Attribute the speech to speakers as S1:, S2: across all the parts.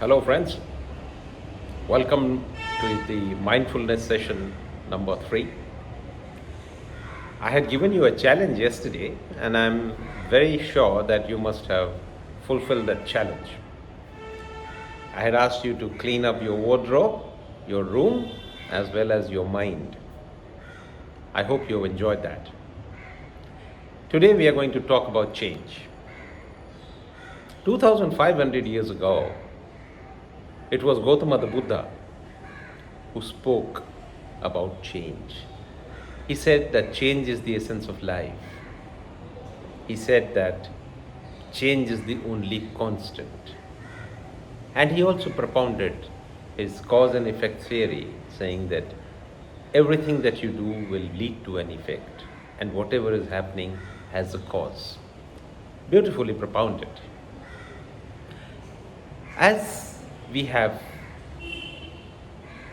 S1: Hello, friends. Welcome to the mindfulness session number 3. I had given you a challenge yesterday, and I'm very sure that you must have fulfilled that challenge. I had asked you to clean up your wardrobe, your room, as well as your mind. I hope you enjoyed that. Today, we are going to talk about change. 2500 years ago, it was Gautama the Buddha who spoke about change. He said that change is the essence of life. He said that change is the only constant. And he also propounded his cause and effect theory, saying that everything that you do will lead to an effect, and whatever is happening has a cause. Beautifully propounded. As we have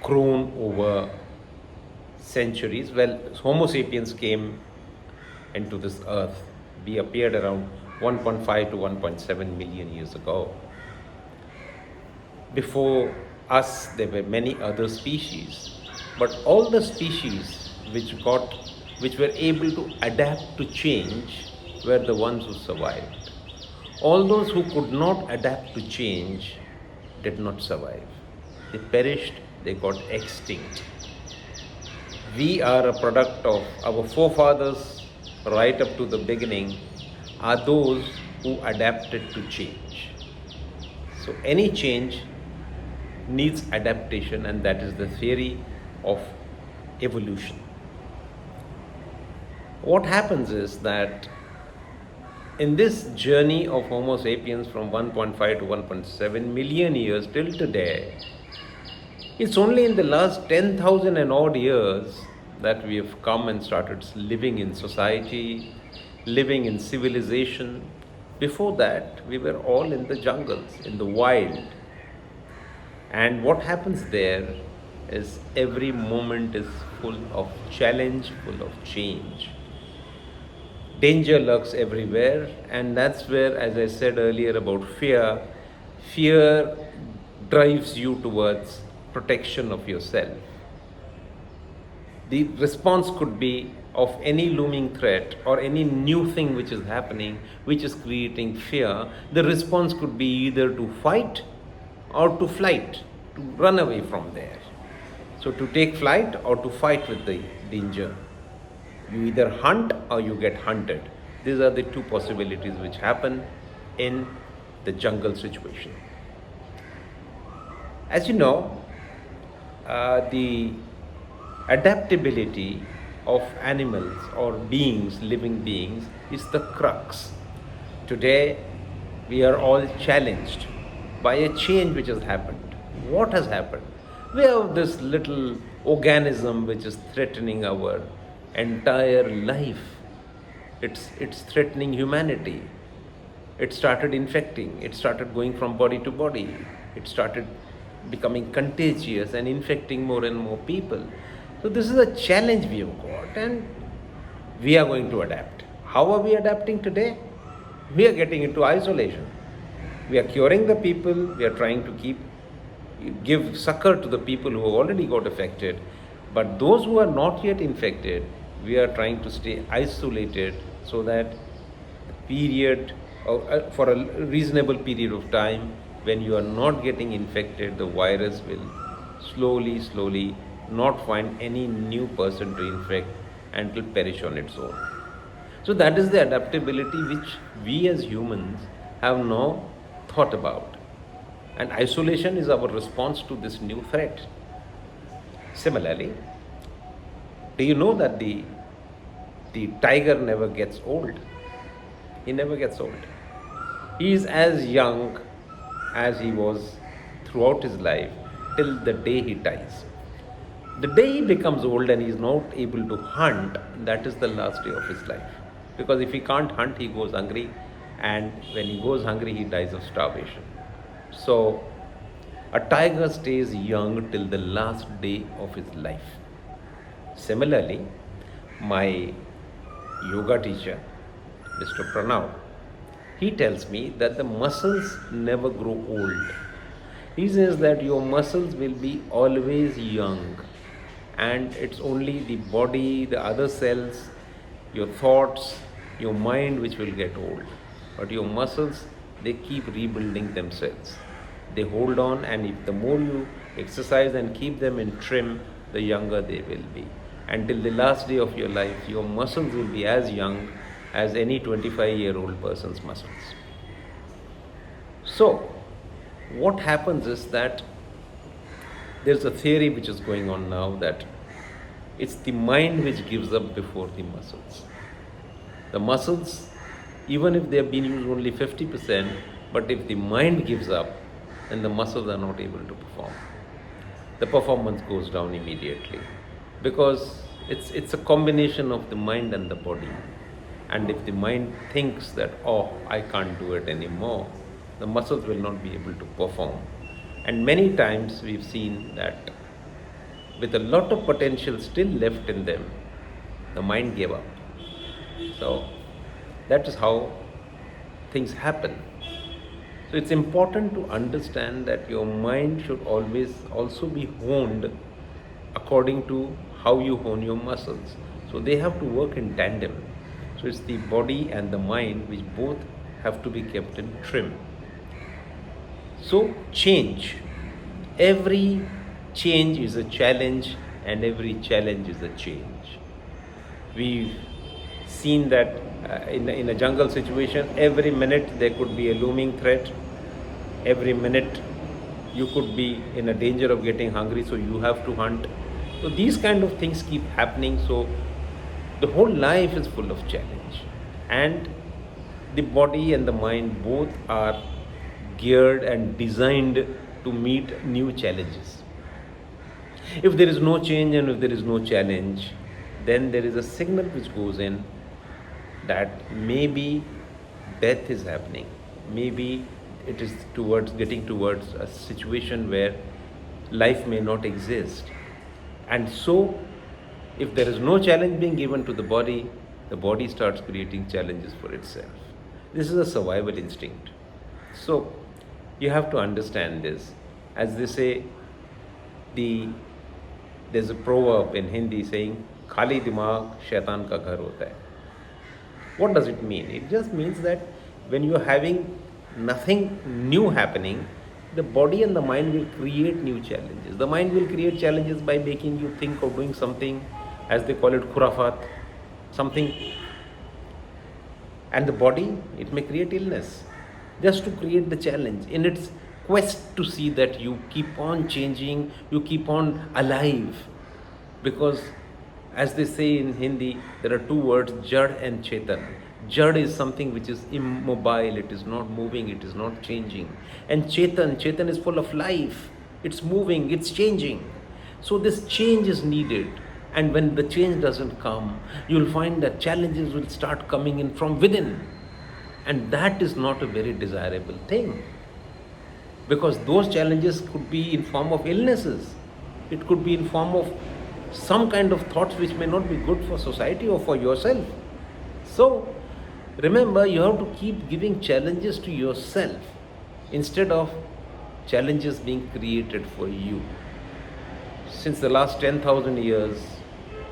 S1: grown over centuries, Homo sapiens came into this earth. We appeared around 1.5 to 1.7 million years ago. Before us, there were many other species, but all the species which were able to adapt to change were the ones who survived. All those who could not adapt to change did not survive. They perished, they got extinct. We are a product of our forefathers right up to the beginning are those who adapted to change. So any change needs adaptation, and that is the theory of evolution. What happens is that in this journey of Homo sapiens from 1.5 to 1.7 million years till today, it's only in the last 10,000 and odd years that we have come and started living in society, living in civilization. Before that, we were all in the jungles, in the wild. And what happens there is every moment is full of challenge, full of change. Danger lurks everywhere, and that's where, as I said earlier about fear drives you towards protection of yourself. The response could be of any looming threat or any new thing which is happening, which is creating fear. The response could be either to fight or to flight, to run away from there. So to take flight or to fight with the danger. You either hunt or you get hunted. These are the two possibilities which happen in the jungle situation. As you know, the adaptability of animals or beings, living beings, is the crux. Today, we are all challenged by a change which has happened. What has happened? We have this little organism which is threatening our entire life. It's threatening humanity. It started infecting. It started going from body to body. It started becoming contagious and infecting more and more people. So this is a challenge we have got, and we are going to adapt. How are we adapting today? We are getting into isolation. We are curing the people. We are trying to give succor to the people who already got affected. But those who are not yet infected, we are trying to stay isolated so that for a reasonable period of time, when you are not getting infected, the virus will slowly not find any new person to infect and will perish on its own. So that is the adaptability which we as humans have now thought about. And isolation is our response to this new threat. Similarly, do you know that the tiger never gets old? He never gets old. He is as young as he was throughout his life till the day he dies. The day he becomes old and he is not able to hunt, that is the last day of his life. Because if he can't hunt, he goes hungry, and when he goes hungry, he dies of starvation. So, a tiger stays young till the last day of his life. Similarly, my yoga teacher, Mr. Pranav, he tells me that the muscles never grow old. He says that your muscles will be always young, and it's only the body, the other cells, your thoughts, your mind which will get old. But your muscles, they keep rebuilding themselves. They hold on, and if the more you exercise and keep them in trim, the younger they will be. Until the last day of your life, your muscles will be as young as any 25-year-old person's muscles. So, what happens is that there's a theory which is going on now that it's the mind which gives up before the muscles. The muscles, even if they have been used only 50%, but if the mind gives up, then the muscles are not able to perform. The performance goes down immediately because it's a combination of the mind and the body. And if the mind thinks that, oh, I can't do it anymore, the muscles will not be able to perform. And many times we've seen that with a lot of potential still left in them, the mind gave up. So that is how things happen. So it's important to understand that your mind should always also be honed according to how you hone your muscles. So they have to work in tandem. So it's the body and the mind which both have to be kept in trim. So change. Every change is a challenge, and every challenge is a change. We've seen that in a jungle situation, every minute there could be a looming threat. Every minute you could be in a danger of getting hungry, so you have to hunt. So these kind of things keep happening. So the whole life is full of challenge, and the body and the mind both are geared and designed to meet new challenges. If there is no change and if there is no challenge, then there is a signal which goes in that maybe death is happening. Maybe it is getting towards a situation where life may not exist. And so, if there is no challenge being given to the body starts creating challenges for itself. This is a survival instinct. So, you have to understand this. As they say, there's a proverb in Hindi saying, "Khali dimag shaitan ka ghar hota hai." What does it mean? It just means that when you are having nothing new happening, the body and the mind will create new challenges. The mind will create challenges by making you think of doing something, as they call it khurafat, something. And the body, it may create illness just to create the challenge in its quest to see that you keep on changing, you keep on alive. Because as they say in Hindi, there are two words, jad and chetan. Jad is something which is immobile, it is not moving, it is not changing. And chetan is full of life, it's moving, it's changing. So this change is needed. And when the change doesn't come, you'll find that challenges will start coming in from within. And that is not a very desirable thing. Because those challenges could be in form of illnesses. It could be in form of some kind of thoughts which may not be good for society or for yourself. So, remember, you have to keep giving challenges to yourself instead of challenges being created for you. Since the last 10,000 years,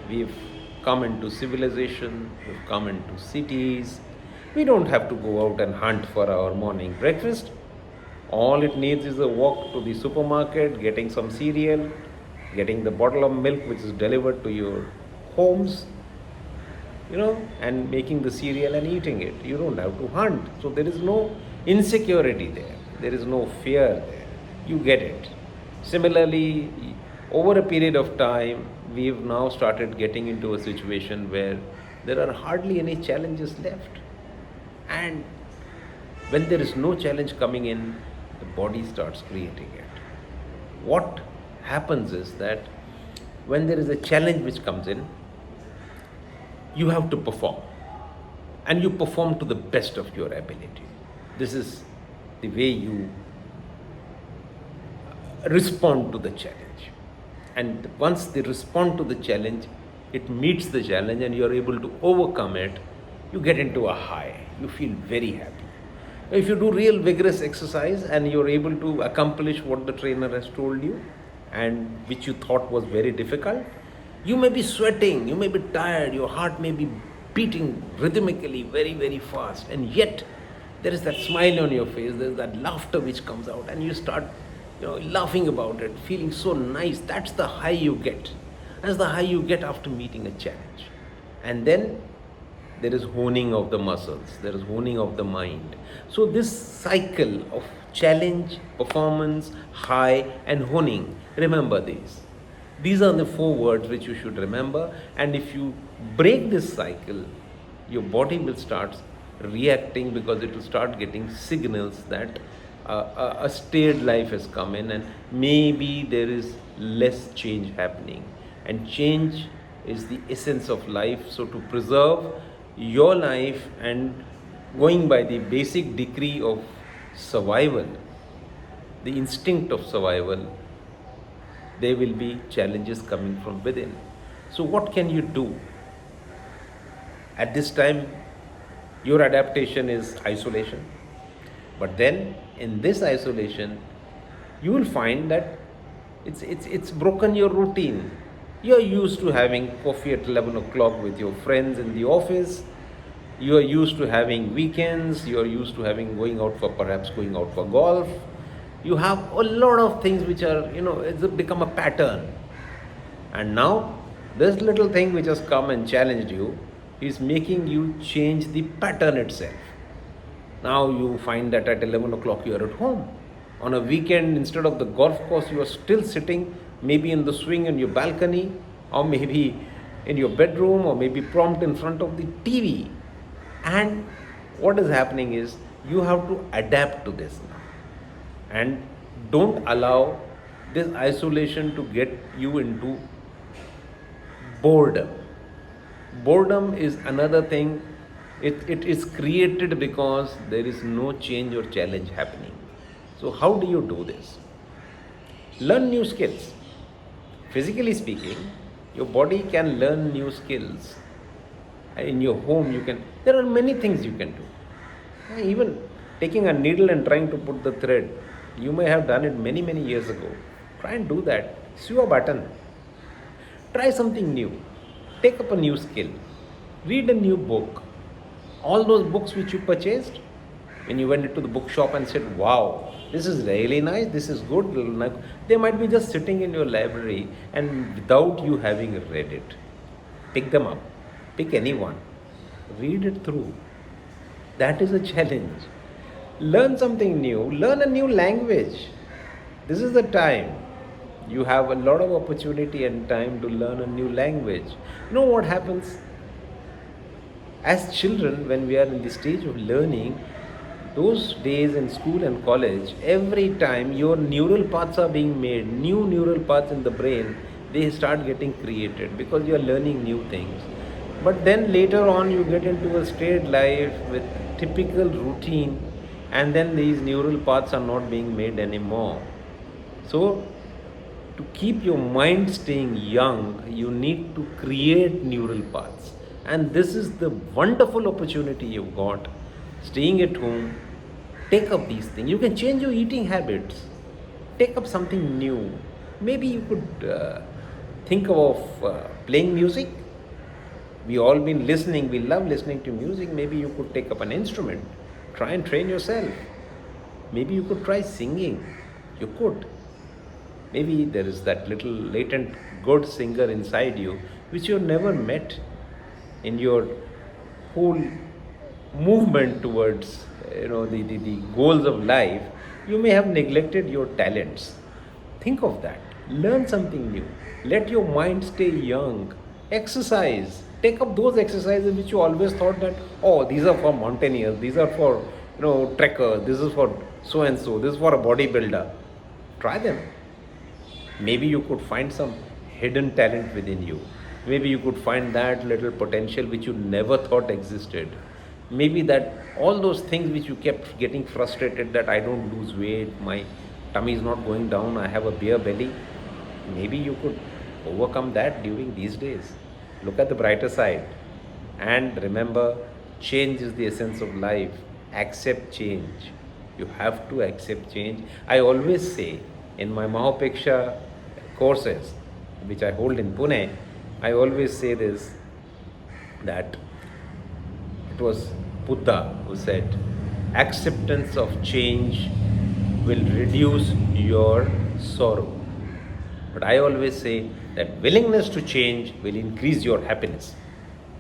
S1: we've come into civilization, we've come into cities. We don't have to go out and hunt for our morning breakfast. All it needs is a walk to the supermarket, getting some cereal, getting the bottle of milk which is delivered to your homes, and making the cereal and eating it. You don't have to hunt. So there is no insecurity there. There is no fear there. You get it. Similarly, over a period of time, we've now started getting into a situation where there are hardly any challenges left. And when there is no challenge coming in, the body starts creating it. What happens is that when there is a challenge which comes in, you have to perform. And you perform to the best of your ability. This is the way you respond to the challenge. And once they respond to the challenge, it meets the challenge and you are able to overcome it, you get into a high. You feel very happy. If you do real vigorous exercise and you're able to accomplish what the trainer has told you and which you thought was very difficult, you may be sweating, you may be tired, your heart may be beating rhythmically very, very fast, and yet there is that smile on your face, there's that laughter which comes out, and you start laughing about it, feeling so nice. That's the high you get. That's the high you get after meeting a challenge. And then there is honing of the muscles, there is honing of the mind. So this cycle of challenge, performance, high and honing, remember these are the 4 words which you should remember. And if you break this cycle, your body will start reacting, because it will start getting signals that a staid life has come in, and maybe there is less change happening. And change is the essence of life. So to preserve your life and going by the basic decree of survival, the instinct of survival, there will be challenges coming from within. So what can you do? At this time, your adaptation is isolation. But then in this isolation, you will find that it's broken your routine. You're used to having coffee at 11 o'clock with your friends in the office. You are used to having weekends. You are used to going out for golf. You have a lot of things which are, it's become a pattern. And now this little thing which has come and challenged you is making you change the pattern itself. Now you find that at 11 o'clock you are at home. On a weekend, instead of the golf course, you are still sitting, maybe in the swing in your balcony, or maybe in your bedroom, or maybe prompt in front of the TV. And what is happening is you have to adapt to this now. And don't allow this isolation to get you into boredom. Boredom is another thing. It is created because there is no change or challenge happening. So how do you do this? Learn new skills. Physically speaking, your body can learn new skills. In your home, there are many things you can do. Even taking a needle and trying to put the thread, you may have done it many, many years ago. Try and do that. Sew a button. Try something new. Take up a new skill. Read a new book. All those books which you purchased, when you went into the bookshop and said, wow, this is really nice, this is good, they might be just sitting in your library and without you having read it. Pick them up. Pick any one. Read it through. That is a challenge. Learn something new. Learn a new language. This is the time. You have a lot of opportunity and time to learn a new language. You know what happens? As children, when we are in the stage of learning, those days in school and college, every time your neural paths are being made, new neural paths in the brain, they start getting created because you are learning new things. But then later on, you get into a staid life with typical routine, and then these neural paths are not being made anymore. So, to keep your mind staying young, you need to create neural paths. And this is the wonderful opportunity you've got. Staying at home, take up these things. You can change your eating habits. Take up something new. Maybe you could think of playing music. We all been listening. We love listening to music. Maybe you could take up an instrument. Try and train yourself. Maybe you could try singing. You could. Maybe there is that little latent good singer inside you which you've never met. In your whole movement towards the goals of life, you may have neglected your talents. Think of that. Learn something new. Let your mind stay young. Exercise. Take up those exercises which you always thought that, oh, these are for mountaineers, these are for trekkers, this is for so and so, this is for a bodybuilder. Try them. Maybe you could find some hidden talent within you. Maybe you could find that little potential which you never thought existed. Maybe that all those things which you kept getting frustrated that I don't lose weight, my tummy is not going down, I have a bare belly. Maybe you could overcome that during these days. Look at the brighter side. And remember, change is the essence of life. accept change. You have to accept change. I always say in my Mahapeksha courses, which I hold in Pune, I always say this, that it was Buddha who said, acceptance of change will reduce your sorrow. But I always say that willingness to change will increase your happiness.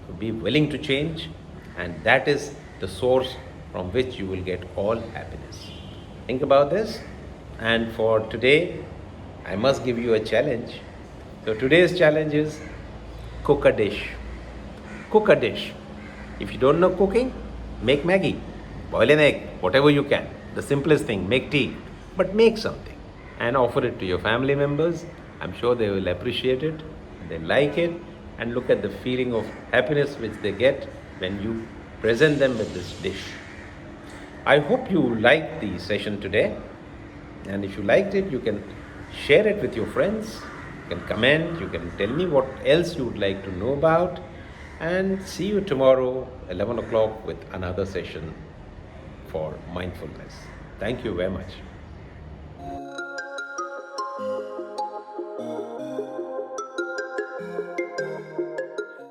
S1: So be willing to change, and that is the source from which you will get all happiness. Think about this. And for today, I must give you a challenge. So today's challenge is cook a dish. Cook a dish. If you don't know cooking, make Maggie, boil an egg, whatever you can. The simplest thing, make tea, but make something and offer it to your family members. I'm sure they will appreciate it, they like it, and look at the feeling of happiness which they get when you present them with this dish. I hope you liked the session today, and if you liked it, you can share it with your friends, you can comment, you can tell me what else you would like to know about, and see you tomorrow 11 o'clock with another session for mindfulness. Thank you very much.